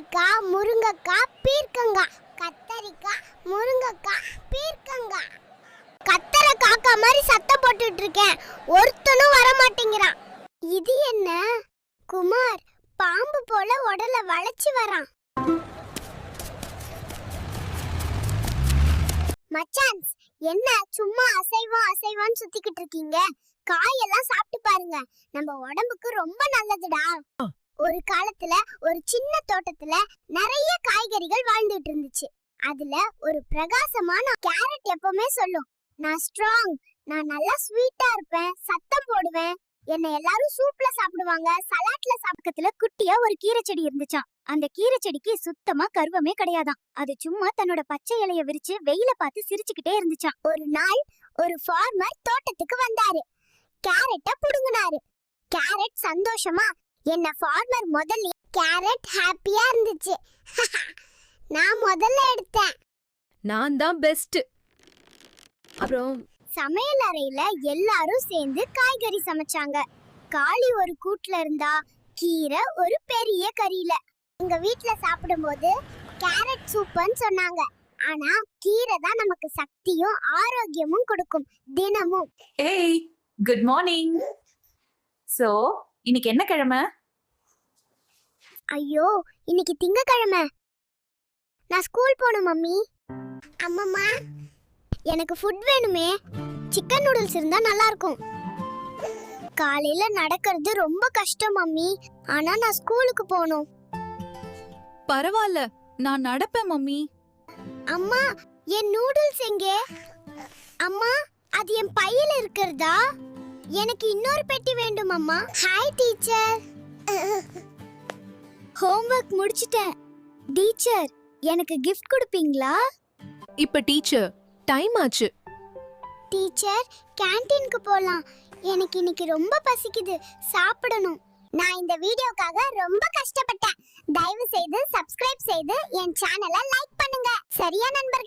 கத்தரிக்காய், முருங்கைக்காய், பீர்க்கங்காய். கத்தரிக்காய், முருங்கைக்காய், பீர்க்கங்காய். கத்தரை காக்கா மாதிரி சத்தம் போட்டுட்டு இருக்கேன். ஒருத்தனும் வர மாட்டேங்கிறான். இது என்ன? குமார் பாம்பு போல உடல வளைச்சு வரான். மச்சான்ஸ், என்ன சும்மா அசைவான்னு சுத்திக்கிட்டு இருக்கீங்க? காயெல்லாம் சாப்பிட்டு பாருங்க, நம்ம உடம்புக்கு ரொம்ப நல்லதுடா. ஒரு காலத்துல ஒரு சின்ன தோட்டத்துல நிறைய காய்கறிகள் வாழ்ந்துட்டு இருந்துச்சு. அதுல ஒரு பிரகாசமான கேரட் எப்பவுமே சொல்லும், நான் ஸ்ட்ராங், நான் நல்லா ஸ்வீட்டா இருப்பேன், சத்தம் போடுவேன், என்ன எல்லாரும் சூப்ல சாப்பிடுவாங்க, சலாட்ல சாப்பிடத்துல. குட்டியா ஒரு கீரை செடி இருந்துச்சாம். அந்த கீரை செடிக்கு சுத்தமா கருவமே கிடையாதாம். அது சும்மா தன்னோட பச்சை இலைய விரிச்சு வெயில பார்த்து சிரிச்சுக்கிட்டே இருந்துச்சாம். ஒரு நாள் ஒரு ஃபார்மர் தோட்டத்துக்கு வந்தாரு. கேரட்ட புடுங்கினாரு. கேரட் சந்தோஷமா, என்ன ஃபார்மர் முதல்ல. கேரட் ஹாப்பியா இருந்துச்சு. நான் முதல்ல எடுத்தேன். நான் தான் பெஸ்ட். அப்புறம் சமையல் அறையில எல்லாரும் சேர்ந்து காய்கறி சமைச்சாங்க. காளி ஒரு கூட்ல இருந்தா, கீரை ஒரு பெரிய கறியில. எங்க வீட்ல சாப்பிடும்போது கேரட் சூப்னு சொன்னாங்க. ஆனா கீரை தான் நமக்கு சக்தியும் ஆரோக்கியமும் கொடுக்கும் தினமும். ஏய், குட் மார்னிங். சோ இன்னைக்கு என்ன கிழமை? ஐயோ, இன்னைக்கு திங்கக்கிழமை. நான் ஸ்கூல் போகணும் மம்மி. அம்மம்மா, எனக்கு ஃபுட் வேணுமே. சிக்கன் நூடுல்ஸ் இருந்தா நல்லா இருக்கும். காலையில நடக்கிறது ரொம்ப கஷ்டம் மம்மி, ஆனா நான் ஸ்கூலுக்கு போகணும். பரவாயில்ல, நான் நடப்பேன் மம்மி. அம்மா, என் நூடுல்ஸ் எங்கே? அம்மா, அது என் பையில இருக்கிறதா? எனக்கு இன்னொரு பெட்டி வேண்டும் அம்மா. Hi teacher. ஹோம்வொர்க் முடிச்சிட்டேன். டீச்சர், எனக்கு கிஃப்ட் கொடுப்பீங்களா? இப்ப டீச்சர் டைம் ஆச்சு. டீச்சர், கேண்டீனுக்கு போலாம். எனக்கு இன்னைக்கு ரொம்ப பசிக்குது, சாப்பிடணும். நான் இந்த வீடியோக்காக ரொம்ப கஷ்டப்பட்டேன். தயவு செய்து சப்ஸ்கிரைப் செய்து என் சேனலை லைக் பண்ணுங்க. சரியா நண்பர்களே?